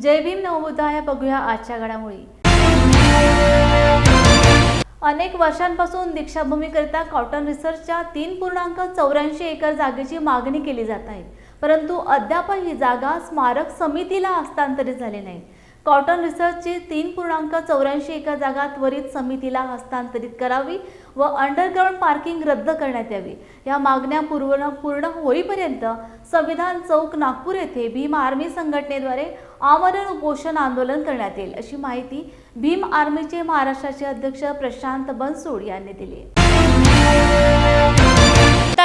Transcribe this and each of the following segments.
जय भीम नवबुद्धाय बघूया आजच्या घडामोडी। अनेक वर्षांपासून दीक्षाभूमीकरिता कॉटन रिसर्चच्या 3.84 एकर जागेची मागणी केली जात आहे, परंतु अद्याप ही जागा स्मारक समितीला हस्तांतरित झाली नाही। कॉटन रिसर्चची 3.84 एकर जागा त्वरित समितीला हस्तांतरित करावी व अंडरग्राउंड पार्किंग रद्द करण्यात यावी। या मागण्या पूर्ण होईपर्यंत संविधान चौक नागपूर येथे भीम आर्मी संघटनेद्वारे आमरण उपोषण आंदोलन करण्यात येईल, अशी माहिती भीम आर्मीचे महाराष्ट्राचे अध्यक्ष प्रशांत बनसोड यांनी दिली।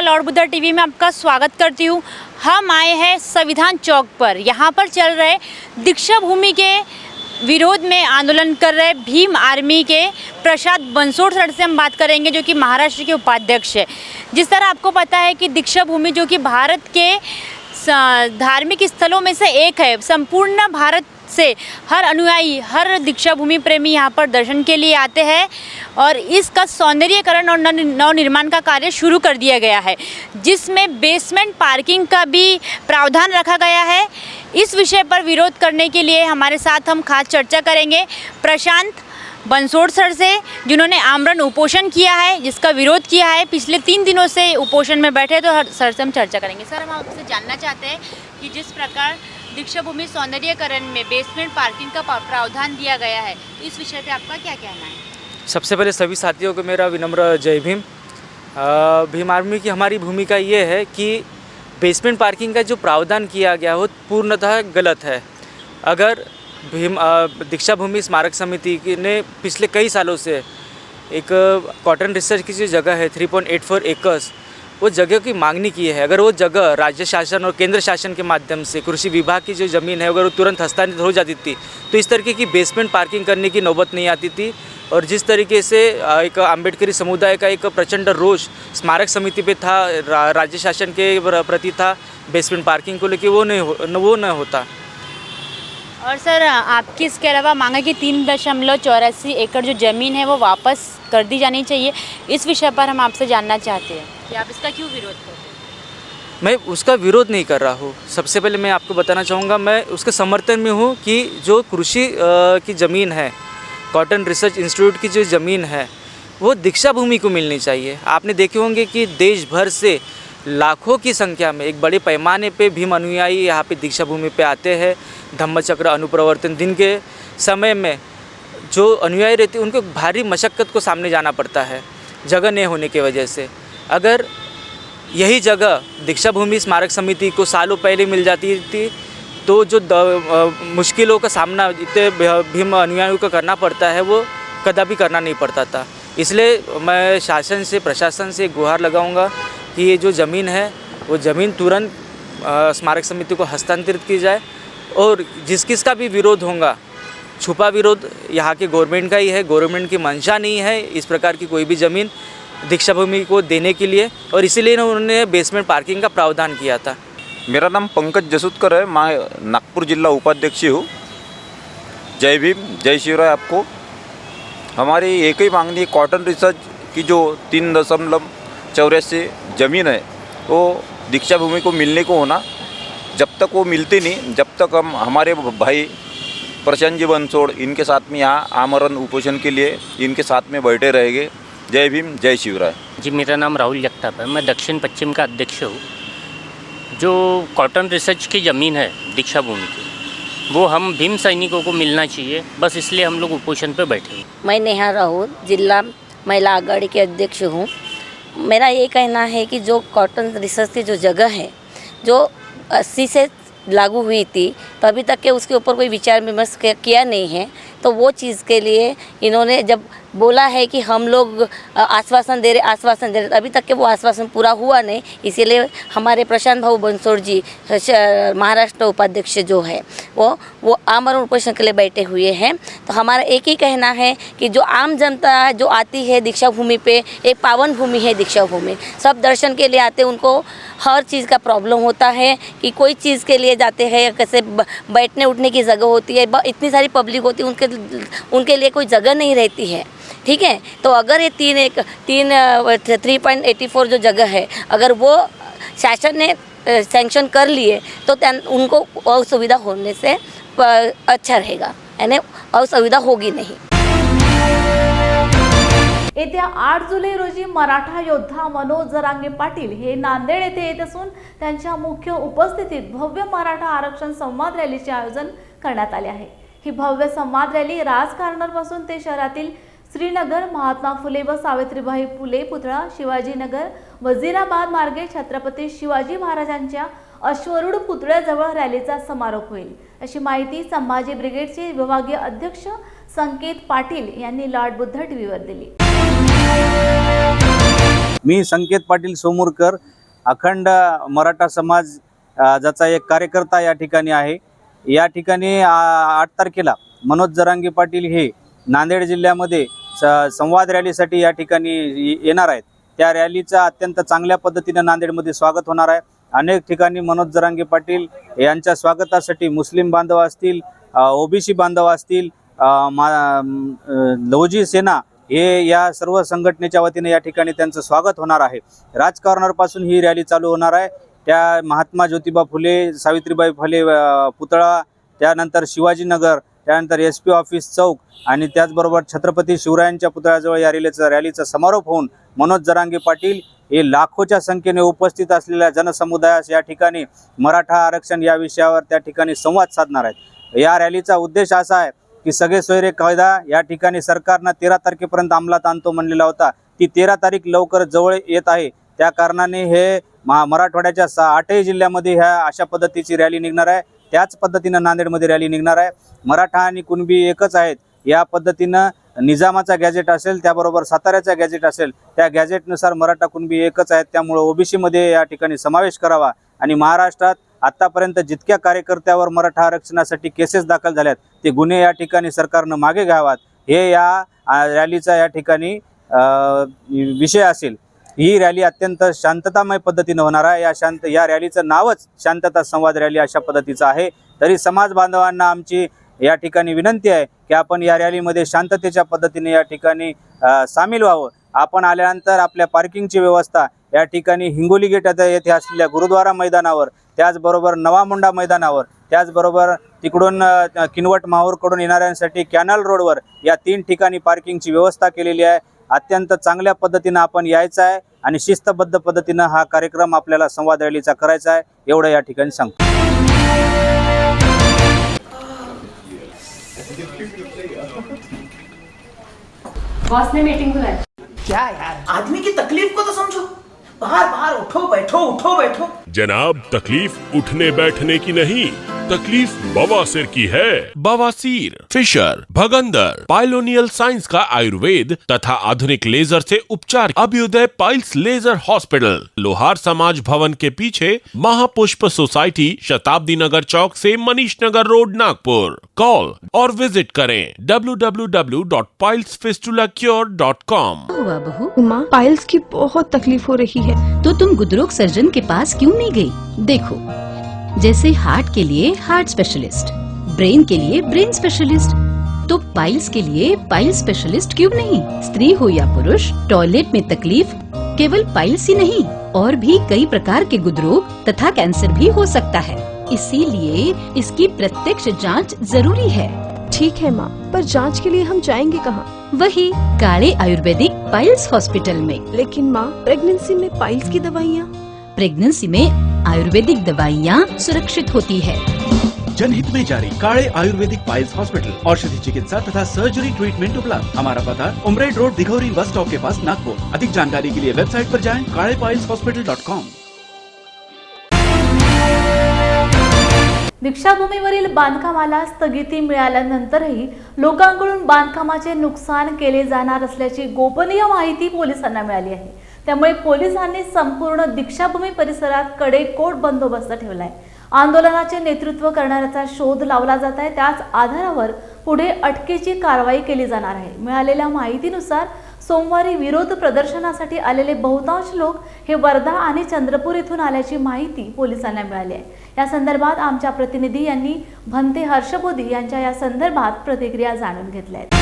लॉर्ड बुद्धा टीवी में आपका स्वागत करती हूँ। हम आए हैं संविधान चौक पर। यहाँ पर चल रहे दीक्षा भूमि के विरोध में आंदोलन कर रहे भीम आर्मी के प्रशांत बनसोड सर से हम बात करेंगे, जो कि महाराष्ट्र के उपाध्यक्ष है। जिस तरह आपको पता है कि दीक्षा भूमि जो कि भारत के धार्मिक स्थलों में से एक है, संपूर्ण भारत से हर अनुयायी, हर दीक्षा भूमि प्रेमी यहाँ पर दर्शन के लिए आते हैं और इसका सौंदर्यीकरण और नवनिर्माण का कार्य शुरू कर दिया गया है, जिसमें बेसमेंट पार्किंग का भी प्रावधान रखा गया है। इस विषय पर विरोध करने के लिए हमारे साथ हम खास चर्चा करेंगे प्रशांत बनसोड सर से, जिन्होंने आमरण उपोषण किया है, जिसका विरोध किया है, पिछले 3 दिनों से उपोषण में बैठे। तो सर से हम चर्चा करेंगे। सर, हम आपसे जानना चाहते हैं कि जिस प्रकार दीक्षा भूमि सौंदर्यीकरण में बेसमेंट पार्किंग का प्रावधान दिया गया है, तो इस विषय पे आपका क्या कहना है? सबसे पहले सभी साथियों को मेरा विनम्र जय भीम। भीम आर्मी की हमारी भूमिका ये है कि बेसमेंट पार्किंग का जो प्रावधान किया गया वो पूर्णतः गलत है। अगर भीम दीक्षा भूमि स्मारक समिति ने पिछले कई सालों से एक कॉटन रिसर्च की जो जगह है 3.84 एकर्स, वो जगह की मांगनी की है। अगर वो जगह राज्य शासन और केंद्र शासन के माध्यम से कृषि विभाग की जो ज़मीन है अगर वो तुरंत हस्तांतरित हो जाती थी तो इस तरीके की बेसमेंट पार्किंग करने की नौबत नहीं आती थी। और जिस तरीके से एक अम्बेडकरी समुदाय का एक प्रचंड रोष स्मारक समिति पे था, राज्य शासन के प्रति था बेसमेंट पार्किंग को लेकर, वो न होता। और सर, आपकी इसके अलावा मांगा कि 3.84 एकड़ जो ज़मीन है वो वापस कर दी जानी चाहिए। इस विषय पर हम आपसे जानना चाहते हैं कि आप इसका क्यों विरोध करते हैं? मैं उसका विरोध नहीं कर रहा हूँ। सबसे पहले मैं आपको बताना चाहूँगा, मैं उसके समर्थन में हूँ कि जो कृषि की ज़मीन है, कॉटन रिसर्च इंस्टीट्यूट की जो ज़मीन है, वो दीक्षा भूमि को मिलनी चाहिए। आपने देखे होंगे कि देश भर से लाखों की संख्या में एक बड़े पैमाने पे भीम अनुयायी यहाँ पे दीक्षा भूमि पे आते हैं। धम्मचक्र अनुप्रवर्तन दिन के समय में जो अनुयायी रहते हैं उनको भारी मशक्क़त को सामने जाना पड़ता है जगह नहीं होने की वजह से। अगर यही जगह दीक्षा भूमि स्मारक समिति को सालों पहले मिल जाती थी तो जो मुश्किलों का सामना इतने भीम अनुयायियों को करना पड़ता है वो कदापि करना नहीं पड़ता था। इसलिए मैं शासन से, प्रशासन से गुहार लगाऊंगा कि ये जो ज़मीन है वो ज़मीन तुरंत स्मारक समिति को हस्तांतरित की जाए। और जिसका भी विरोध होगा, छुपा विरोध यहाँ के गवर्नमेंट का ही है। गवर्नमेंट की मंशा नहीं है इस प्रकार की कोई भी ज़मीन दीक्षा भूमि को देने के लिए, और इसीलिए उन्होंने बेसमेंट पार्किंग का प्रावधान किया था। मेरा नाम पंकज जसूदकर है, मैं नागपुर जिला उपाध्यक्ष हूँ। जय भीम, जय शिवराय। आपको हमारी एक ही मांगनी, कॉटन रिसर्च की जो 3.84 ज़मीन है वो दीक्षा भूमि को मिलने को होना। जब तक वो मिलती नहीं, जब तक हम हमारे भाई प्रशांत जी बनसोड इनके साथ में यहाँ आमरण उपोषण के लिए इनके साथ में बैठे रहेंगे। जय भीम, जय शिवराय। जी, मेरा नाम राहुल जगताप है, मैं दक्षिण पश्चिम का अध्यक्ष हूँ। जो कॉटन रिसर्च की ज़मीन है दीक्षा भूमि की, वो हम भीम सैनिकों को मिलना चाहिए, बस इसलिए हम लोग उपोषण पे बैठे हैं। मैं नेहा राहुल, जिला महिला आघाड़ी के अध्यक्ष हूँ। मेरा ये कहना है कि जो कॉटन रिसर्च की जो जगह है, जो 80 से लागू हुई थी, तो अभी तक के उसके ऊपर कोई विचार विमर्श किया नहीं है। तो वो चीज़ के लिए इन्होंने जब बोला है कि हम लोग आश्वासन दे रहे, अभी तक के वो आश्वासन पूरा हुआ नहीं। इसीलिए हमारे प्रशांत भाऊ बनसोड जी, महाराष्ट्र उपाध्यक्ष जो है, वो आमरण उपोषण के लिए बैठे हुए हैं। तो हमारा एक ही कहना है कि जो आम जनता जो आती है दीक्षा भूमि पे, एक पावन भूमि है दीक्षा भूमि, सब दर्शन के लिए आते, उनको हर चीज़ का प्रॉब्लम होता है कि कोई चीज़ के लिए जाते हैं, कैसे बैठने उठने की जगह होती है, इतनी सारी पब्लिक होती है, उनके लिए कोई जगह नहीं रहती है। ठीक है, तो अगर ये 3.84 जो जगह है, अगर वो शासन ने सैंक्शन कर लिए तो उनको असुविधा होने से अच्छा रहेगा, यानी असुविधा होगी नहीं। येत्या 8 जुलै रोजी मराठा योद्धा मनोज जरांगे पाटील हे नांदेड येथे येत असून त्यांच्या मुख्य उपस्थितीत भव्य मराठा आरक्षण संवाद रॅलीचे आयोजन करण्यात आले आहे। ही भव्य संवाद रॅली राजकारणापासून ते शहरातील श्रीनगर, महात्मा फुले व सावित्रीबाई फुले पुतळा, शिवाजीनगर, वजीराबाद मार्गे छत्रपती शिवाजी महाराजांच्या अश्वरूढ पुतळ्याजवळ रॅलीचा समारोप होईल, अशी माहिती संभाजी ब्रिगेडचे विभागीय अध्यक्ष संकेत पाटील यांनी लॉर्ड बुद्ध टीव्हीवर दिली। मी संकेत पाटील सोमुरकर, अखंड मराठा समाज ज्याचा एक कार्यकर्ता या ठिकाणी आहे। या ठिकाणी 8 तारखेला मनोज जरांगे पाटील हे नांदेड जिल्ह्यामध्ये संवाद रॅलीसाठी या ठिकाणी येणार आहेत। त्या रॅलीचा अत्यंत चांगल्या पद्धतीने नांदेडमध्ये स्वागत होणार आहे। अनेक ठिकाणी मनोज जरांगे पाटील यांच्या स्वागतासाठी मुस्लिम बांधव असतील, ओबीसी बांधव असतील, लवजी सेना हे या सर्व संघटनेच्या वतीने या ठिकाणी त्यांचं स्वागत होणार आहे। राजकारणापासून ही रॅली चालू होणार आहे। त्या महात्मा ज्योतिबा फुले, सावित्रीबाई फुले पुतळा, त्यानंतर शिवाजीनगर, त्यानंतर SP ऑफिस चौक आणि त्याचबरोबर छत्रपती शिवरायांच्या पुतळ्याजवळ या रॅलीचा समारोप होऊन मनोज जरांगे पाटील हे लाखोच्या संख्येने उपस्थित असलेल्या जनसमुदायास या ठिकाणी मराठा आरक्षण या विषयावर त्या ठिकाणी संवाद साधणार आहेत। या रॅलीचा उद्देश असा आहे की सगळे सोयरे कायदा या ठिकाणी सरकारनं 13 तारखेपर्यंत अंमलात आणतो म्हणलेला होता, ती 13 तारीख लवकर जवळ येत आहे। त्या कारणाने हे मराठवाड्याच्या 8ही जिल्ह्यामध्ये ह्या अशा पद्धतीची रॅली निघणार आहे। त्याच पद्धतीनं नांदेडमध्ये रॅली निघणार आहे। मराठा आणि कुणबी एकच आहेत या पद्धतीनं निजामाचा गॅजेट असेल, त्याबरोबर साताऱ्याचा गॅजेट असेल, त्या गॅजेटनुसार मराठा कुणबी एकच आहेत। त्यामुळे ओबीसीमध्ये या ठिकाणी समावेश करावा आणि महाराष्ट्रात आतापर्यंत जितक्या कार्यकर्त्यावर मराठा आरक्षणासाठी केसेस दाखल झाल्यात ते गुन्हे या ठिकाणी सरकारनं मागे घ्यावात, हे या रॅलीचा या ठिकाणी विषय असेल। ही रॅली अत्यंत शांततामय पद्धतीने होणार आहे। या रॅलीचं नावच शांतता संवाद रॅली अशा पद्धतीचं आहे। तरी समाज बांधवांना आमची या ठिकाणी विनंती आहे की आपण या रॅलीमध्ये शांततेच्या पद्धतीने या ठिकाणी सामील व्हावं। आपण आल्यानंतर आपल्या पार्किंगची व्यवस्था या ठिकाणी हिंगोली गेट येथे असलेल्या गुरुद्वारा मैदानावर, त्याचबरोबर नवामुंडा मैदानावर, त्याचबरोबर तिकडून किनवट माहूरकडून येणाऱ्यांसाठी कॅनल रोडवर या 3 ठिकाणी पार्किंगची व्यवस्था केलेली आहे। अत्यंत चांगल्या पद्धतीनं आपण यायचं आहे आणि शिस्तबद्ध पद्धतीनं हा कार्यक्रम आपल्याला संवाद रॅलीचा करायचा आहे, एवढं या ठिकाणी सांगतो। बॉस ने मीटिंग बुलाई। क्या यार, आदमी की तकलीफ को तो समझो। बाहर बाहर उठो बैठो। जनाब, तकलीफ उठने बैठने की नहीं, तकलीफ बवासीर की है। बवासीर, फिशर, भगंदर, पाइलोनियल साइंस का आयुर्वेद तथा आधुनिक लेजर से उपचार। अभ्युदय पाइल्स लेजर हॉस्पिटल, लोहार समाज भवन के पीछे, महापुष्प सोसाइटी, शताब्दी नगर चौक से मनीष नगर रोड, नागपुर। कॉल और विजिट करें www.pilesfistulacure.com। हुआ बहू? माँ, पाइल्स की बहुत तकलीफ हो रही है। तो तुम गुदरोग सर्जन के पास क्यों नहीं गई? देखो, जैसे हार्ट के लिए हार्ट स्पेशलिस्ट, ब्रेन के लिए ब्रेन स्पेशलिस्ट, तो पाइल्स के लिए पाइल्स स्पेशलिस्ट क्यों नहीं? स्त्री हो या पुरुष, टॉयलेट में तकलीफ केवल पाइल्स ही नहीं, और भी कई प्रकार के गुदरोग तथा कैंसर भी हो सकता है। इसीलिए इसकी प्रत्यक्ष जांच जरूरी है। ठीक है माँ, पर जांच के लिए हम जाएंगे कहाँ? वही काले आयुर्वेदिक पाइल्स हॉस्पिटल में। लेकिन माँ, प्रेगनेंसी में पाइल्स की दवाइयाँ? प्रेगनेंसी में आयुर्वेदिक दवाइयाँ सुरक्षित होती है। जनहित में जारी काले आयुर्वेदिक पाइल्स हॉस्पिटल, औषधि चिकित्सा तथा सर्जरी ट्रीटमेंट उपलब्ध। हमारा पता उमरेड रोड, दिघौरी बस स्टॉप के पास, नागपुर। अधिक जानकारी के लिए वेबसाइट पर जाएं kalepailshospital.com। दीक्षाभूमीवरील बांधकामाला स्थगिती मिळाल्यानंतरही लोकांकडून बांधकामाचे नुकसान केले जाणार असल्याची गोपनीय माहिती पोलिसांना मिळाली आहे। त्यामुळे पोलिसांनी संपूर्ण दीक्षाभूमी परिसरात कडेकोट बंदोबस्त ठेवलाय। आंदोलनाचे नेतृत्व करणाऱ्याचा शोध लावला जात आहे। त्याच आधारावर पुढे अटकेची कारवाई केली जाणार आहे। मिळालेल्या माहितीनुसार सोमवारी विरोध प्रदर्शनासाठी आलेले बहुतांश लोक हे वर्धा आणि चंद्रपूर येथून आल्याची माहिती पोलिसांना मिळाली आहे। या संदर्भात आमच्या प्रतिनिधी यांनी भंते हर्षबोधी यांच्या या संदर्भात प्रतिक्रिया जाणून घेतल्या आहेत।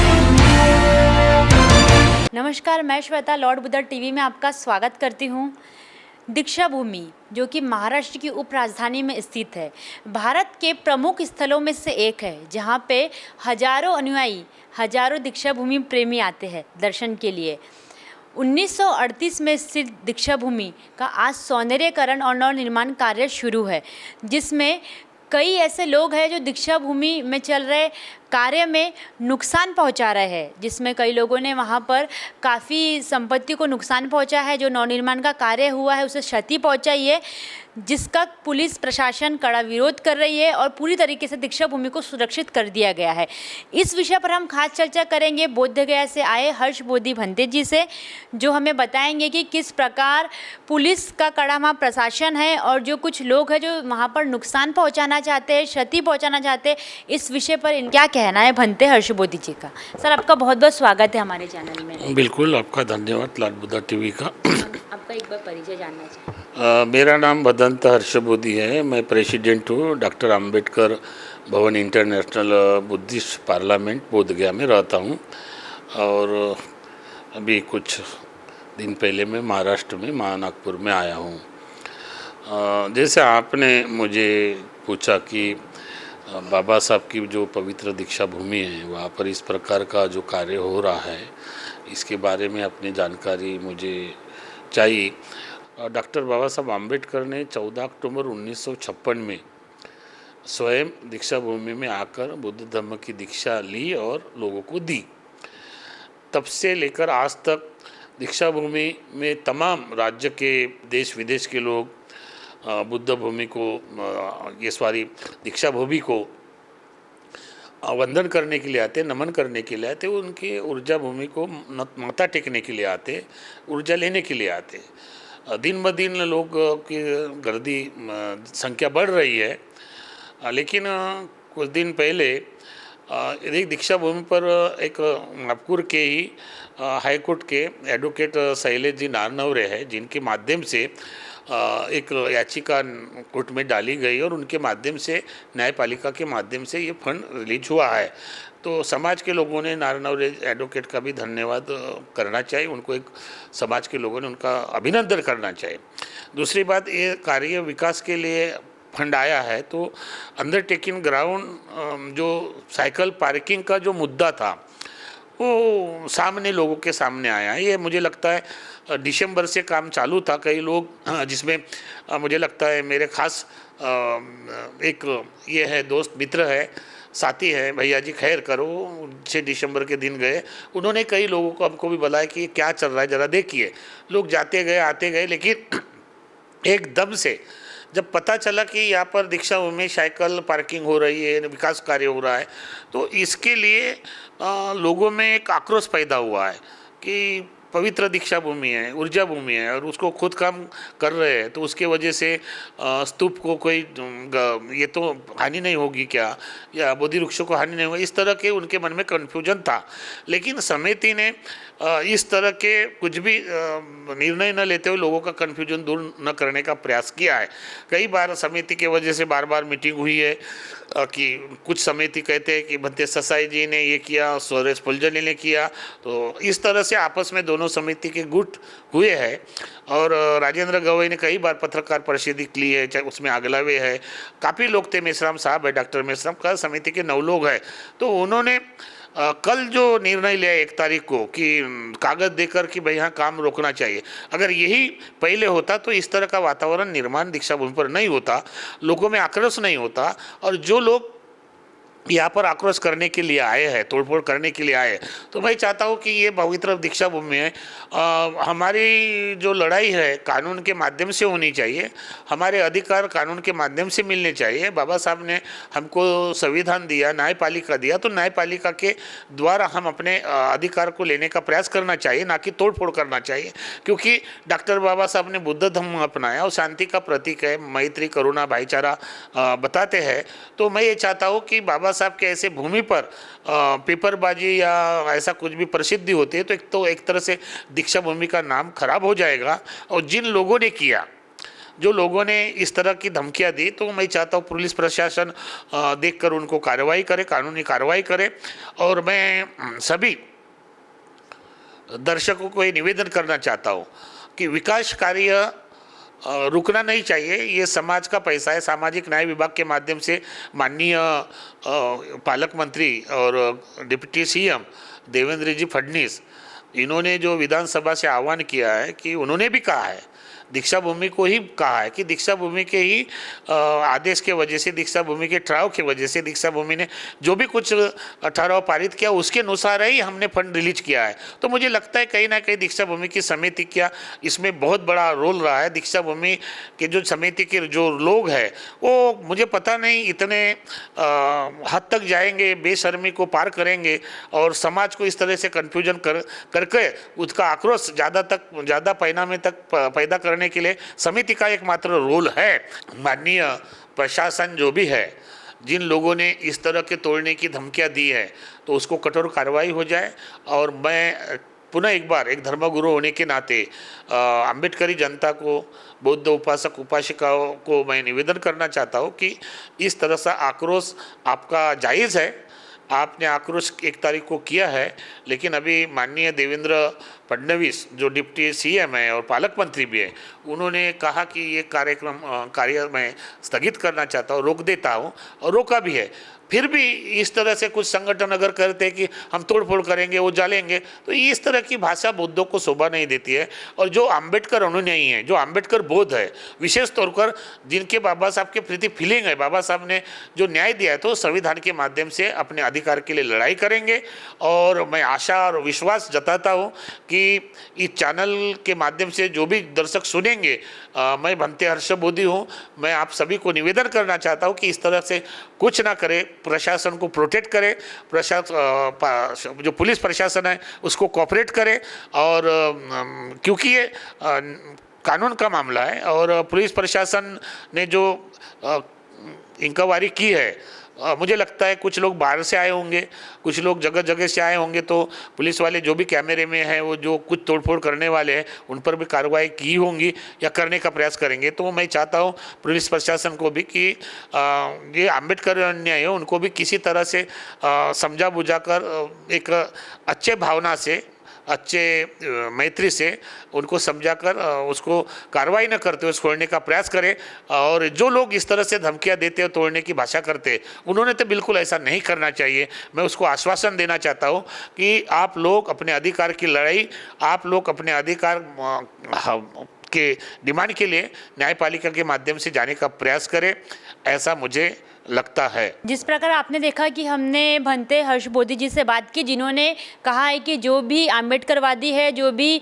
नमस्कार, मैं श्वेता लॉर्ड बुद्ध टीवी में आपका स्वागत करती हूँ। दीक्षा भूमि जो कि महाराष्ट्र की उपराजधानी में स्थित है, भारत के प्रमुख स्थलों में से एक है, जहाँ पे हजारों अनुयायी, हजारों दीक्षा भूमि प्रेमी आते हैं दर्शन के लिए। 1938 में स्थित दीक्षा भूमि का आज सौंदर्यीकरण और नवनिर्माण कार्य शुरू है, जिसमें कई ऐसे लोग हैं जो दीक्षा भूमि में चल रहे कार्य में नुकसान पहुंचा रहे हैं, जिसमें कई लोगों ने वहां पर काफ़ी संपत्ति को नुकसान पहुंचा है। जो नवनिर्माण का कार्य हुआ है उसे क्षति पहुंचाई है, जिसका पुलिस प्रशासन कड़ा विरोध कर रही है और पूरी तरीके से दीक्षा भूमि को सुरक्षित कर दिया गया है। इस विषय पर हम खास चर्चा करेंगे बोधगया से आए हर्ष बोधी भंते जी से, जो हमें बताएंगे कि किस प्रकार पुलिस का कड़ा वहाँ प्रशासन है और जो कुछ लोग हैं जो वहाँ पर नुकसान पहुँचाना चाहते हैं, क्षति पहुँचाना चाहते हैं, इस विषय पर क्या कहना है भंते हर्ष बोधी जी का। सर, आपका बहुत बहुत स्वागत है हमारे चैनल में। बिल्कुल, आपका धन्यवाद लाल बुद्धा टीवी का। आपका एक बार परिचय जानना चाहिए। मेरा नाम भदंत हर्ष बोधी है। मैं प्रेसिडेंट हूँ डॉक्टर अंबेडकर भवन इंटरनेशनल बुद्धिस्ट पार्लियामेंट बोधगया में रहता हूँ, और अभी कुछ दिन पहले मैं महाराष्ट्र में नागपुर में आया हूँ। जैसे आपने मुझे पूछा कि बाबा साहब की जो पवित्र दीक्षा भूमि है वहाँ पर इस प्रकार का जो कार्य हो रहा है, इसके बारे में अपनी जानकारी मुझे चाहिए। डॉक्टर बाबा साहब आम्बेडकर ने 14 अक्टूबर 1956 में स्वयं दीक्षा भूमि में आकर बुद्ध धर्म की दीक्षा ली और लोगों को दी। तब से लेकर आज तक दीक्षा भूमि में तमाम राज्य के, देश विदेश के लोग बुद्ध भूमि को, दीक्षा भूमि को वंदन करने के लिए आते, नमन करने के लिए आते, उनकी ऊर्जा भूमि को माथा टेकने के लिए आते, ऊर्जा लेने के लिए आते। दिन ब दिन लोग की गर्दी संख्या बढ़ रही है, लेकिन कुछ दिन पहले एक दीक्षा भूमि पर एक नागपुर के ही हाईकोर्ट के एडवोकेट शैलेश जी नारनवरे हैं, जिनके माध्यम से एक याचिका कोर्ट में डाली गई और उनके माध्यम से, न्यायपालिका के माध्यम से ये फंड रिलीज हुआ है। तो समाज के लोगों ने नारनवरे एडवोकेट का भी धन्यवाद करना चाहिए, उनको एक समाज के लोगों ने उनका अभिनंदन करना चाहिए। दूसरी बात, ये कार्य विकास के लिए फंड आया है, तो अंडरटेकिंग ग्राउंड जो साइकिल पार्किंग का जो मुद्दा था वो सामने लोगों के सामने आया है। ये मुझे लगता है दिसंबर से काम चालू था। कई लोग, जिसमें मुझे लगता है मेरे खास एक ये है दोस्त मित्र है, साथी है, भैया जी खैर करो, 6 दिसंबर के दिन गए। उन्होंने कई लोगों को हमको भी बताया कि क्या चल रहा है ज़रा देखिए। लोग जाते गए आते गए, लेकिन एकदम से जब पता चला कि यहाँ पर दीक्षा भूमि में साइकिल पार्किंग हो रही है, विकास कार्य हो रहा है, तो इसके लिए लोगों में एक आक्रोश पैदा हुआ है कि पवित्र दीक्षा भूमि है, ऊर्जा भूमि है, और उसको खुद काम कर रहे हैं, तो उसके वजह से स्तूप को कोई ये तो हानि नहीं होगी क्या, या बोधि वृक्षों को हानि नहीं होगी, इस तरह के उनके मन में कन्फ्यूजन था। लेकिन समिति ने इस तरह के कुछ भी निर्णय न लेते हुए लोगों का कन्फ्यूजन दूर न करने का प्रयास किया है। कई बार समिति के वजह से बार बार मीटिंग हुई है कि कुछ समिति कहते हैं कि भंते ससाई जी ने ये किया, सुरेश फुलझले ने किया, तो इस तरह से आपस में दोनों समिति के गुट हुए हैं। और राजेंद्र गवई ने कई बार पत्रकार परिषद की है, चाहे उसमें आगलावे है, काफ़ी लोग थे, मेश्राम साहब है, डॉक्टर मेश्राम का, समिति के 9 लोग हैं। तो उन्होंने कल जो निर्णय लिया 1 तारीख को कि कागज़ देकर कि भाई यहाँ काम रोकना चाहिए, अगर यही पहले होता तो इस तरह का वातावरण निर्माण दीक्षा भूमि पर नहीं होता, लोगों में आक्रोश नहीं होता। और जो लोग यहाँ पर आक्रोश करने के लिए आए हैं, तोड़फोड़ करने के लिए आए, तो मैं चाहता हूँ कि ये पवित्र दीक्षा भूमि है, हमारी जो लड़ाई है कानून के माध्यम से होनी चाहिए, हमारे अधिकार कानून के माध्यम से मिलने चाहिए। बाबा साहब ने हमको संविधान दिया, न्यायपालिका दिया, तो न्यायपालिका के द्वारा हम अपने अधिकार को लेने का प्रयास करना चाहिए, ना कि तोड़फोड़ करना चाहिए। क्योंकि डॉक्टर बाबा साहब ने बुद्ध धर्म अपनाया और शांति का प्रतीक है, मैत्री, करुणा, भाईचारा बताते हैं। तो मैं ये चाहता हूँ कि बाबा साहब के ऐसे भूमि पर पेपरबाजी या ऐसा कुछ भी प्रसिद्धि होती है तो एक तरह से दीक्षा भूमि का नाम खराब हो जाएगा। और जिन लोगों ने किया, जो लोगों ने इस तरह की धमकियां दी, तो मैं चाहता हूँ पुलिस प्रशासन देखकर उनको कार्रवाई करे, कानूनी कार्रवाई करे। और मैं सभी दर्शकों को ये निवेदन करना चाहता हूँ कि विकास कार्य रुकना नहीं चाहिए। ये समाज का पैसा है। सामाजिक न्याय विभाग के माध्यम से माननीय पालक मंत्री और डिप्टी सीएम देवेंद्र जी फडणवीस, इन्होंने जो विधानसभा से आह्वान किया है कि उन्होंने भी कहा है, दीक्षा भूमि को ही कहा है कि दीक्षा भूमि के ही आदेश के वजह से, दीक्षा भूमि के ठहराव की वजह से दीक्षा भूमि ने जो भी कुछ ठहराव पारित किया उसके अनुसार ही हमने फंड रिलीज किया है। तो मुझे लगता है कहीं ना कहीं दीक्षा भूमि की समिति का इसमें बहुत बड़ा रोल रहा है। दीक्षा भूमि के जो समिति के जो लोग हैं वो मुझे पता नहीं इतने हद तक जाएंगे, बेशर्मी को पार करेंगे और समाज को इस तरह से कन्फ्यूजन करके उसका आक्रोश ज़्यादा परिणाम तक पैदा करने के लिए समिति का एकमात्र रोल है। माननीय प्रशासन जो भी है, जिन लोगों ने इस तरह के तोड़ने की धमकियां दी है तो उसको कठोर कार्रवाई हो जाए। और मैं पुनः एक बार एक धर्मगुरु होने के नाते अम्बेडकरी जनता को, बौद्ध उपासक उपासिकाओं को मैं निवेदन करना चाहता हूँ कि इस तरह से आक्रोश आपका जायज़ है, आपने आक्रोश 1 तारीख को किया है, लेकिन अभी माननीय देवेंद्र फडणवीस जो डिप्टी सीएम है और पालक मंत्री भी है, उन्होंने कहा कि ये कार्य मैं स्थगित करना चाहता हूँ, रोक देता हूँ, और रोका भी है। फिर भी इस तरह से कुछ संगठन अगर करते हैं कि हम तोड़फोड़ करेंगे, वो जालेंगे, तो इस तरह की भाषा बौद्धों को शोभा नहीं देती है। और जो अम्बेडकर अनुयायी हैं, जो अम्बेडकर बौद्ध है, विशेष तौर पर जिनके बाबा साहब के प्रति फीलिंग है, बाबा साहब ने जो न्याय दिया है तो संविधान के माध्यम से अपने अधिकार के लिए लड़ाई करेंगे। और मैं आशा और विश्वास जताता हूँ कि इस चैनल के माध्यम से जो भी दर्शक सुनेंगे, मैं भंते हर्ष बोधी हूँ, मैं आप सभी को निवेदन करना चाहता हूँ कि इस तरह से कुछ ना करें, प्रशासन को प्रोटेक्ट करें, जो पुलिस प्रशासन है उसको कोऑपरेट करें। और क्योंकि ये कानून का मामला है और पुलिस प्रशासन ने जो इंक्वायरी की है, मुझे लगता है कुछ लोग बाहर से आए होंगे, कुछ लोग जगह जगह से आए होंगे, तो पुलिस वाले जो भी कैमरे में हैं वो जो कुछ तोड़फोड़ करने वाले हैं उन पर भी कार्रवाई की होंगी या करने का प्रयास करेंगे। तो मैं चाहता हूँ पुलिस प्रशासन को भी कि ये अम्बेडकर अन्याय है उनको भी किसी तरह से समझा बुझा कर एक अच्छे भावना से, अच्छे मैत्री से उनको समझाकर उसको कार्रवाई न करते हुए छोड़ने का प्रयास करें। और जो लोग इस तरह से धमकियां देते हैं, तोड़ने की भाषा करते हैं, उन्होंने तो बिल्कुल ऐसा नहीं करना चाहिए। मैं उसको आश्वासन देना चाहता हूं कि आप लोग अपने अधिकार की लड़ाई, आप लोग अपने अधिकार के डिमांड के लिए न्यायपालिका के माध्यम से जाने का प्रयास करें, ऐसा मुझे लगता है। जिस प्रकार आपने देखा कि हमने भंते हर्ष बोधी जी से बात की, जिन्होंने कहा है कि जो भी अम्बेडकरवादी है, जो भी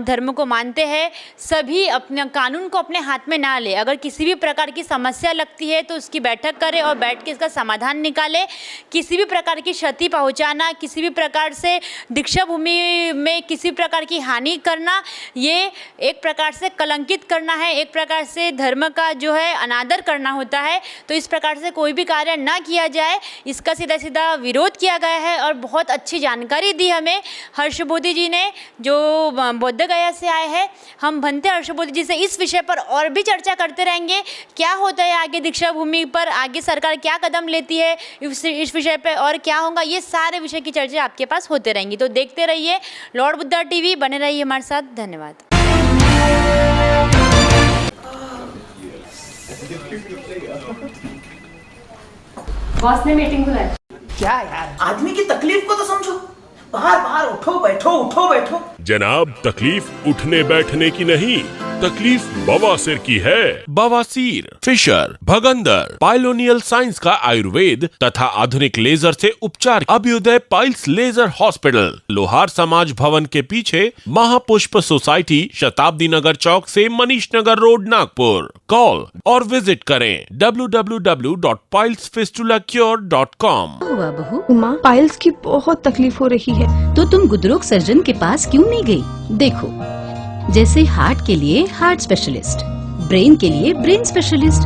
धर्म को मानते हैं, सभी अपने कानून को अपने हाथ में ना ले। अगर किसी भी प्रकार की समस्या लगती है तो उसकी बैठक करे और बैठ के इसका समाधान निकाले। किसी भी प्रकार की क्षति पहुंचाना, किसी भी प्रकार से दीक्षा भूमि में किसी प्रकार की हानि करना, ये एक प्रकार से कलंकित करना है, एक प्रकार से धर्म का जो है अनादर करना होता है। तो इस प्रकार से कोई भी कार्य ना किया जाए, इसका सीधा सीधा विरोध किया गया है। और बहुत अच्छी जानकारी दी हमें हर्ष बोधी जी ने, जो बोध गया से आए हैं। हम भंते हर्ष बोधी जी से इस विषय पर और भी चर्चा करते रहेंगे, क्या होता है आगे दीक्षा भूमि पर, आगे सरकार क्या कदम लेती है इस विषय पर और क्या होगा, ये सारे विषय की चर्चा आपके पास होते रहेंगी। तो देखते रहिए लॉर्ड बुद्धा टीवी, बने रहिए हमारे साथ। धन्यवाद। बॉस ने मीटिंग बुलाई। क्या यार, आदमी की तकलीफ को तो समझो। बाहर बाहर उठो बैठो। जनाब, तकलीफ उठने बैठने की नहीं, तकलीफ बवासीर की है। बवासीर, फिशर, भगंदर, पाइलोनियल साइंस का आयुर्वेद तथा आधुनिक लेजर से उपचार। अभ्युदय पाइल्स लेजर हॉस्पिटल, लोहार समाज भवन के पीछे, महापुष्प सोसाइटी, शताब्दी नगर चौक से मनीष नगर रोड, नागपुर। कॉल और विजिट करें www.pilesfistulacure.com। हुआ बहू? माँ, पाइल्स की बहुत तकलीफ हो रही है। तो तुम गुदरोग सर्जन के पास क्यों नहीं गई? देखो, जैसे हार्ट के लिए हार्ट स्पेशलिस्ट, ब्रेन के लिए ब्रेन स्पेशलिस्ट,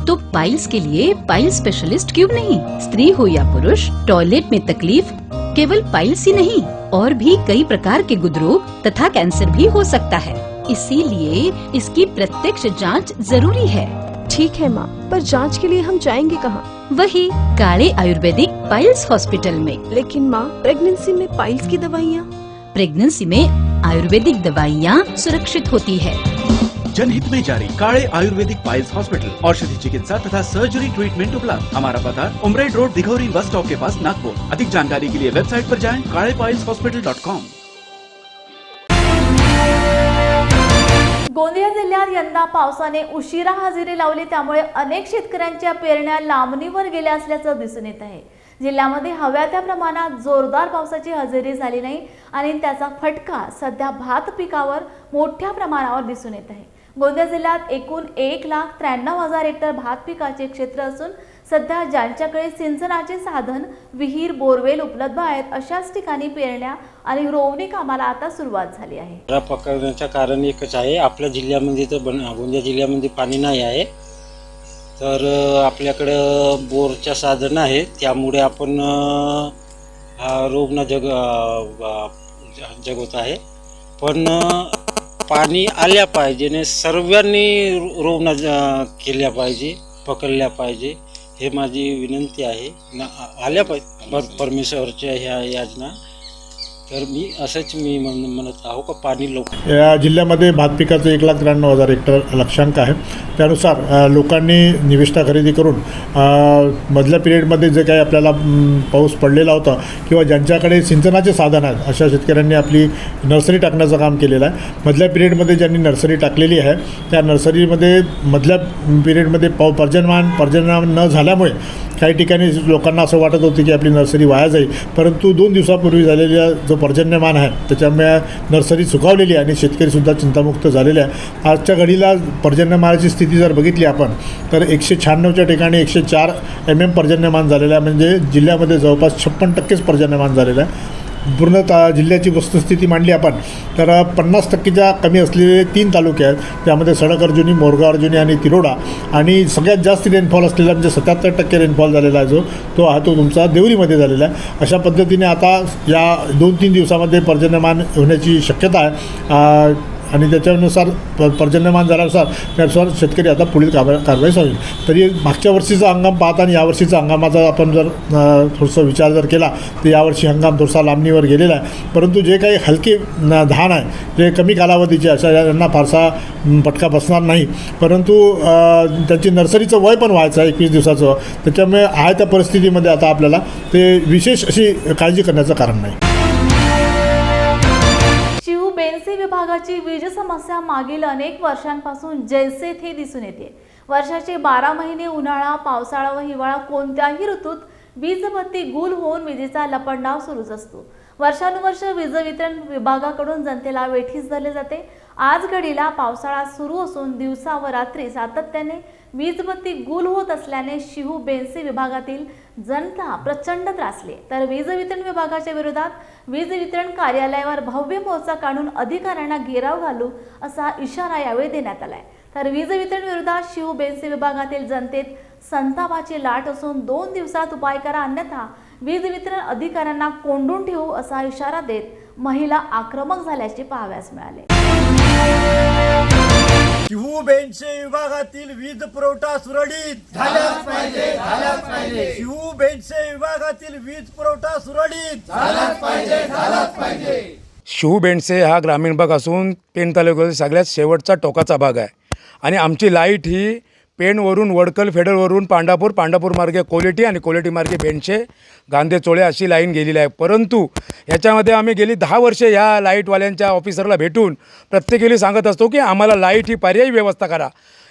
तो पाइल्स के लिए पाइल्स स्पेशलिस्ट क्यों नहीं? स्त्री हो या पुरुष, टॉयलेट में तकलीफ केवल पाइल्स ही नहीं, और भी कई प्रकार के गुदरोग तथा कैंसर भी हो सकता है। इसीलिए इसकी प्रत्यक्ष जांच जरूरी है। ठीक है माँ, पर जांच के लिए हम जाएंगे कहाँ? वही काले आयुर्वेदिक पाइल्स हॉस्पिटल में। लेकिन माँ, प्रेगनेंसी में पाइल्स की दवाइयाँ? प्रेगनेंसी में आयुर्वेदिक दवाइयाँ सुरक्षित होती है। जनहित में जारी। काळे आयुर्वेदिक पाइल्स हॉस्पिटल, औषधि चिकित्सा तथा सर्जरी ट्रीटमेंट उपलब्ध। हमारा पता उमरेड रोड, दिघौरी बस स्टॉप के पास, नागपुर। अधिक जानकारी के लिए वेबसाइट पर जाएं kalepailshospital.com। गोंदिया जिल्ह्यात यंदा पावसाने उशिरा हजेरी लावली, त्यामुळे अनेक शेतकऱ्यांच्या पेरण्या लांबणीवर गेल्या असल्याचं दिसून येत आहे। जिल्ह्यामध्ये हव्या त्या प्रमाणात जोरदार पावसाची हजेरी झाली नाही आणि त्याचा फटका सध्या भात पिकावर मोठ्या प्रमाणावर दिसून येत आहे। गोंदिया जिल्ह्यात एकूण 1,93,000 हेक्टर भात पिकाचे क्षेत्र असून सध्या ज्यांच्याकडे सिंचनाचे साधन, विहीर, बोरवेल उपलब्ध आहेत अशाच ठिकाणी पेरण्या आणि रोवणी कामाला आता सुरुवात झाली आहे। पकडण्याचं कारण एकच आहे, आपल्या जिल्ह्यामध्ये तर गोंदिया जिल्ह्यामध्ये पाणी नाही आहे, तर आपल्याकडं बोरच्या साधन आहे, त्यामुळे आपण रोवणं जगवत आहे। पण पाणी आल्या पाहिजे ने सर्वांनी रोवणं केल्या पाहिजे, पकडल्या पाहिजे, हे माझी विनंती आहे। आल्या पाहिजे परमेश्वरच्या ह्या योजना, तर मी असंच म्हणत आहो का पाणी लोक या जिल्ह्यामध्ये भात पिकाचं 1,93,000 हेक्टर लक्षांक आहे। त्यानुसार लोकांनी निविष्ठा खरेदी करून मधल्या पिरियडमध्ये जे काही आपल्याला पाऊस पडलेला होता किंवा ज्यांच्याकडे सिंचनाचे साधन आहेत अशा शेतकऱ्यांनी आपली नर्सरी टाकण्याचं काम केलेलं आहे। मधल्या पिरियडमध्ये ज्यांनी नर्सरी टाकलेली आहे त्या नर्सरीमध्ये मधल्या पिरियडमध्ये पर्जन्यमान न झाल्यामुळे काही ठिकाणी लोकांना असं वाटत होतं की आपली नर्सरी वाया जाईल, परंतु 2 दिवसापूर्वी झालेल्या जो पर्जन्यमान आहे त्याच्यामुळे नर्सरी सुकावलेली आहे आणि शेतकरीसुद्धा चिंतामुक्त झालेले आहे। आजच्या घडीला पर्जन्यमानाची स्थिती जर बघितली आपण तर 196च्या ठिकाणी 104 mm पर्जन्यमान झालेलं आहे, म्हणजे जिल्ह्यामध्ये जवळपास 56% पर्जन्यमान झालेलं आहे। पूर्णतः जिल्ह्याची वस्तुस्थिती मांडली आपण तर 50%च्या कमी असलेले 3 तालुके आहेत, त्यामध्ये सडक अर्जुनी, मोरगाव अर्जुनी आणि तिरोडा, आणि सगळ्यात जास्त रेनफॉल असलेला म्हणजे 77% रेनफॉल झालेला आहे तो तुमचा देवरीमध्ये झालेला आहे। अशा पद्धतीने आता या 2-3 दिवसामध्ये पर्जन्यमान होण्याची शक्यता आहे आणि त्याच्यानुसार पर्जन्यमान झाल्यानुसार त्यानुसार शेतकरी आता पुढील कारवाई होईल। तरी मागच्या वर्षीचा हंगाम पाहता आणि यावर्षीचा हंगामाचा आपण जर थोडंसं विचार जर केला तर यावर्षी हंगाम थोडासा लांबणीवर गेलेला आहे, परंतु जे काही हलके धान आहे जे कमी कालावधीचे अशा यांना फारसा फटका बसणार नाही, परंतु त्यांची नर्सरीचं वय पण व्हायचं आहे 21 दिवसाचं, त्याच्यामुळे आहे त्या परिस्थितीमध्ये आता आपल्याला ते विशेष अशी काळजी करण्याचं कारण नाही। बेनसी विभागाची वीज समस्या मागील अनेक वर्षांपासून जैसे थे दिसून येते। वर्षाचे 12 महिने उन्हाळा, पावसाळा व हिवाळा कोणत्याही ऋतूत वीज बत्ती गुल होऊन विजेचा लपंडाव सुरूच असतो। वर्षानुवर्ष वीज वितरण विभागाकडून जनतेला वेठीस धरले जाते। आज घडीला पावसाळा सुरू असून दिवसा व रात्री सातत्याने वीज बत्ती गुल होत असल्याने शिहू बेनसी विभागातील जनता प्रचंड त्रासली, तर वीज वितरण विभागाच्या विरोधात वीज वितरण कार्यालयावर भव्य मोर्चा काढून अधिकाऱ्यांना घेराव घालू असा इशारा यावेळी देण्यात आलाय। तर वीज वितरण विरोधात शिहू बेनसी विभागातील जनतेत संतापाची लाट असून 2 दिवसात उपाय करा, अन्यथा वीज वितरण अधिकाऱ्यांना कोंडून ठेवू असा इशारा देत महिला आक्रमक झाल्याचे पाहावयास मिळाले। शिहू बेनसी विभागातील वीज पुरवठा सुरळीत झालाच पाहिजे। शिहू बेनसी विभागातील वीज पुरवठा सुरळीत झालाच पाहिजे। शिहू बेनसे हा ग्रामीण भाग असून पेण तालुक्यातील सगळ्यात शेवटचा टोकाचा भाग आहे आणि आमची लाईट ही पेणवरून वडकल, फेडरवरून पांढरपूर मार्गे कोलेटी आणि कोलेटी मार्गे बेनशे, गांधेचोळे अशी लाईन गेलेली आहे। परंतु याच्यामध्ये आम्ही गेली 10 वर्षे ह्या लाईटवाल्यांच्या ऑफिसरला भेटून प्रत्येक सांगत असतो की आम्हाला लाईट ही पर्यायी व्यवस्था करा,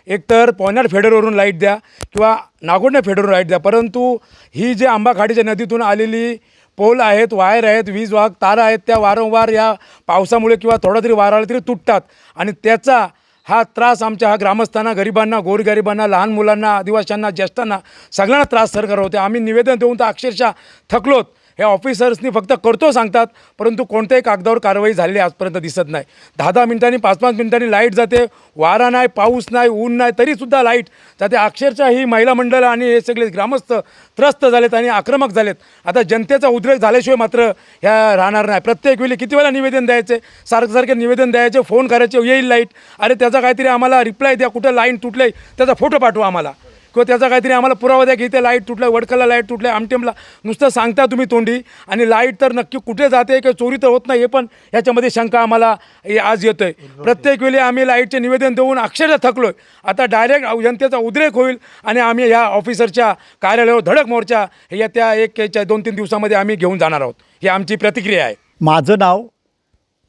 एकतर पवनार फेडरवरून लाईट द्या किंवा नागोडण्या फेडरवरून लाईट द्या, परंतु ही जे आंबाखाडीच्या नदीतून आलेली पोल आहेत, वायर आहेत, वीज वाहक तारा आहेत, त्या वारंवार या पावसामुळे किंवा थोडा तरी वारा आला तरी तुटतात आणि त्याचा हा त्रास आमच्या हा ग्रामस्थांना, गरिबांना, गोरगरिबांना, लहान मुलांना, आदिवासींना, ज्येष्ठांना सगळ्यांना त्रास सर करत होते। आम्ही निवेदन देऊन तर अक्षरशः थकलोत। हे ऑफिसर्सनी फक्त करतो सांगतात, परंतु कोणत्याही कागदावर कारवाई झालेली आजपर्यंत दिसत नाही। 10-10 मिनिटांनी, 5-5 मिनिटांनी लाईट जाते, वारा नाही, पाऊस नाही, ऊन नाही, तरीसुद्धा लाईट जाते। अक्षरशः ही महिला मंडळ आणि हे सगळे ग्रामस्थ त्रस्त झालेत आणि आक्रमक झालेत। आता जनतेचा उद्रेक झाल्याशिवाय मात्र ह्या राहणार नाही। प्रत्येक वेळी किती वेळा निवेदन द्यायचे, सारखे निवेदन द्यायचे, फोन करायचे, येईल लाईट, अरे त्याचा काहीतरी आम्हाला रिप्लाय द्या, कुठं लाईन तुटले त्याचा फोटो पाठवा आम्हाला। किंवा त्याचा काहीतरी आम्हाला पुरावा द्या की इथे लाईट तुटलं, वडकलला लाईट तुटल्या, आमटेमला नुसतं सांगता तुम्ही तोंडी, आणि लाईट तर नक्की कुठे जाते किंवा चोरी तर होत नाही हे पण ह्याच्यामध्ये शंका आम्हाला आज येतं आहे. प्रत्येक वेळी आम्ही लाईटचे निवेदन देऊन अक्षरशः थकलो आहे. आता डायरेक्ट जनतेचा उद्रेक होईल आणि आम्ही ह्या ऑफिसरच्या कार्यालयावर धडक मोर्चा येत्या 1-2-3 दिवसामध्ये आम्ही घेऊन जाणार आहोत. ही आमची प्रतिक्रिया आहे. माझं नाव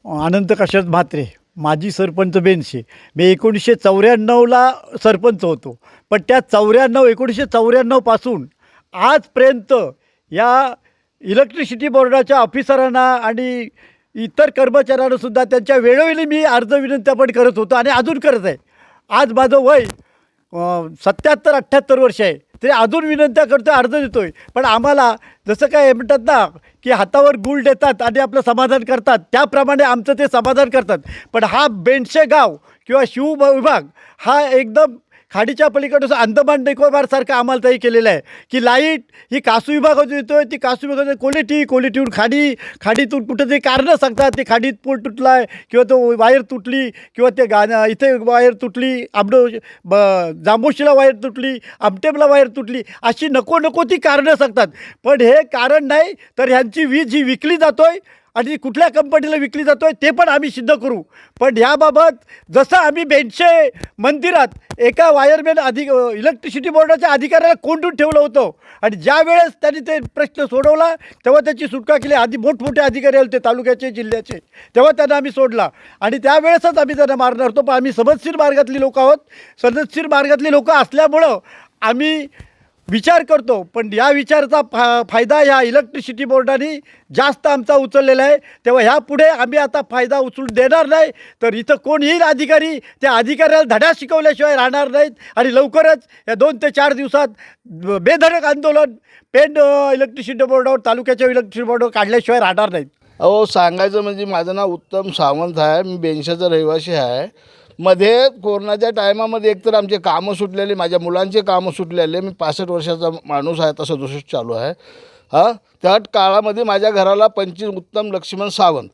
अनंत काशीनाथ म्हात्रे, माजी सरपंच बेनशे. मी 1994ला सरपंच होतो, पण त्या 1994 पासून आजपर्यंत या इलेक्ट्रिसिटी बोर्डाच्या ऑफिसरांना आणि इतर कर्मचाऱ्यांनासुद्धा त्यांच्या वेळोवेळी मी अर्ज विनंत्या पण करत होतो आणि अजून करत आहे. आज माझं वय 77-78 वर्ष आहे, तरी अजून विनंत्या करतो आहे, अर्ज देतो आहे. पण आम्हाला जसं काय म्हणतात ना की हातावर गुळ देतात आणि आपलं समाधान करतात, त्याप्रमाणे आमचं ते समाधान करतात. पण हा बेंडशे गाव किंवा शिव विभाग हा एकदम खाडीच्या पलीकडे अंदमान निकोबारसारखं आम्हाला तरी केलेलं आहे की लाईट ही कासू विभागातून येतो आहे, ती कासू विभागात क्वालिटीहून खाडीतून कुठंतरी कारणं सांगतात, ते खाडीत पूल तुटला आहे किंवा तो वायर तुटली किंवा ते इथे वायर तुटली, जांबोशीला वायर तुटली, आमटेमला वायर तुटली, अशी नको ती कारणं सांगतात. पण हे कारण नाही तर ह्यांची वीज ही विकली जातो आहे आणि कुठल्या कंपनीला विकली जातो आहे ते पण आम्ही सिद्ध करू. पण ह्याबाबत जसं आम्ही बेंडशे मंदिरात एका वायरमॅन इलेक्ट्रिसिटी बोर्डाच्या अधिकाऱ्याला कोंडून ठेवलं होतं आणि ज्या वेळेस त्यांनी ते प्रश्न सोडवला तेव्हा त्याची सुटका केली. आधी मोठमोठे अधिकारी आले ते तालुक्याचे, जिल्ह्याचे, तेव्हा त्यांना आम्ही सोडला आणि त्यावेळेसच आम्ही त्यांना मारणार होतो. पण आम्ही सनदशीर मार्गातली लोक आहोत, सनदशीर मार्गातली लोक असल्यामुळं आम्ही विचार करतो. पण या विचाराचा फायदा ह्या इलेक्ट्रिसिटी बोर्डाने जास्त आमचा उचललेला आहे. तेव्हा ह्यापुढे आम्ही आता फायदा उचलून देणार नाही. तर इथं कोण येईल अधिकारी, त्या अधिकाऱ्याला धडा शिकवल्याशिवाय राहणार नाहीत आणि लवकरच या 2 ते 4 दिवसात बेधडक आंदोलन पेन इलेक्ट्रिसिटी बोर्डावर, तालुक्याच्या इलेक्ट्रिसिटी बोर्डावर काढल्याशिवाय राहणार नाहीत. अहो सांगायचं म्हणजे माझं नाव उत्तम सावंत आहे, मी बेंशाचा रहिवासी आहे. मध्ये कोरोनाच्या टायमामध्ये एकतर आमचे कामं सुटलेले, माझ्या मुलांचे कामं सुटलेले, मी 65 वर्षाचा माणूस आहे, तसं दुसरं चालू आहे. त्या काळामध्ये माझ्या घराला 25 उत्तम लक्ष्मण सावंत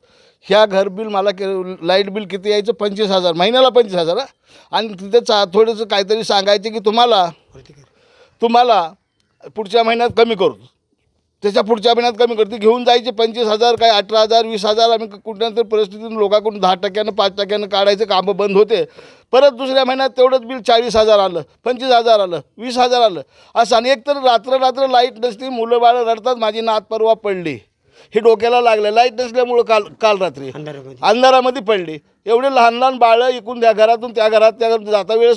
ह्या घर बिल मला लाईट बिल किती यायचं 25,000 महिन्याला 25,000. आणि तिथे थोडंसं काहीतरी सांगायचे की तुम्हाला पुढच्या महिन्यात कमी करतो, त्याच्या पुढच्या महिन्यात कमी करते, घेऊन जायचे 25,000 काय 18,000 20,000. आम्ही कुठल्या तरी परिस्थितीतून लोकांकडून 10% 5% काढायचे, कामं बंद होते. परत दुसऱ्या महिन्यात तेवढंच बिल 40,000 आलं, 25,000 आलं, 20,000 आलं असं. आणि एकतर रात्र लाईट नसते, मुलं बाळं रडतात. माझी नात परवा पडली, हे डोक्याला लागलं, लाईट नसल्यामुळं काल रात्री अंधारामध्ये पडली. एवढे लहान बाळं इकून त्या घरातून त्या घरात जाता वेळेस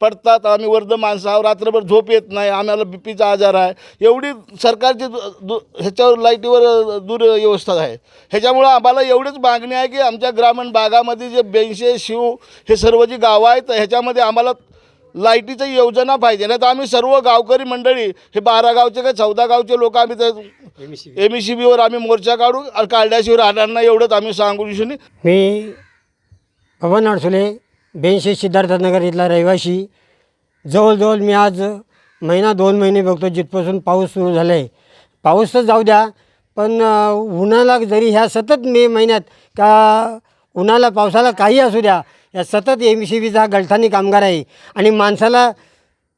पडतात. आम्ही वर्ध माणसं आहोत, रात्रभर झोप येत नाही, आम्हाला बीपीचा आजार आहे. एवढी सरकारची ह्याच्यावर लाईटीवर दुर्व्यवस्था आहे. ह्याच्यामुळं आम्हाला एवढीच मागणी आहे की आमच्या ग्रामीण भागामध्ये जे बेंशे, शिव हे सर्व जी गावं आहेत ह्याच्यामध्ये आम्हाला लाईटीची योजना पाहिजे. नाही तर आम्ही सर्व गावकरी मंडळी हे 12 गावचे काय 14 गावचे लोक आम्ही तर MSCBवर आम्ही मोर्चा काढल्याशिवाय राहणार नाही, एवढंच आम्ही सांगू इच्छितो. मी पवन अडसुले, बेंशे सिद्धार्थनगर इथला रहिवासी. जवळजवळ मी आज 1-2 महिने बघतो जिथपासून पाऊस सुरू झाला आहे. पाऊस तर जाऊ द्या, पण उन्हाळा जरी ह्या सतत मे महिन्यात का उन्हाळा पावसाला काही असू द्या, या सतत MSCBचा गलथानी कामगार आहे आणि माणसाला,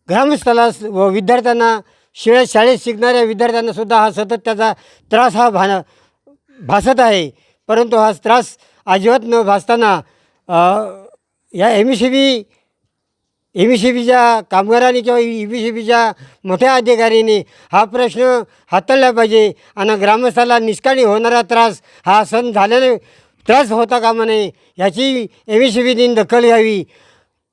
ग्रामस्थाला व विद्यार्थ्यांना, शाळेत शिकणाऱ्या विद्यार्थ्यांनासुद्धा हा सतत त्याचा त्रास हा भासत आहे. परंतु हा त्रास अजिबात न भासताना या MSCBच्या कामगारांनी किंवा MSCBच्या मोठ्या अधिकाऱ्यांनी हा प्रश्न हाताळला पाहिजे आणि ग्रामस्थाला निष्काळजी होणारा त्रास हा सण झाल्याने त्रास होता कामा नये, याची MSCBने दखल घ्यावी.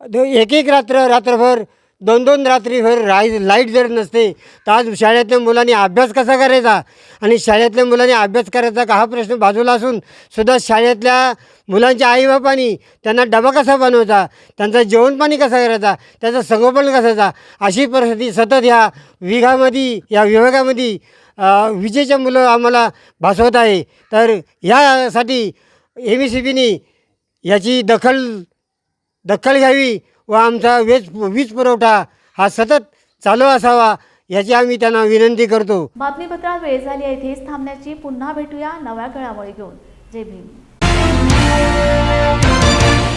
एक रात्रभर 2 रात्रीभर लाईट जर नसते तर आज शाळेतल्या मुलांनी अभ्यास कसा करायचा, आणि शाळेतल्या मुलांनी अभ्यास करायचा का हा प्रश्न बाजूला असून सुद्धा शाळेतल्या मुलांच्या आईबापांनी त्यांना डबा कसा बनवायचा, त्यांचं जेवणपाणी कसं करायचा, त्याचं संगोपन कसं करायचा, अशी परिस्थिती सतत या विभागामध्ये विजेच्या मुलं आम्हाला भासवत आहे. तर यासाठी MSCBने याची दखल घ्यावी व आमचा वीज पुरवठा हा सतत चालू असावा याची आम्ही त्यांना विनंती करतो. बातमीपत्रात वेळ झाली आहे, इथेच थांबण्याची. पुन्हा भेटूया नव्या घडामोडी घेऊन. जय भीम.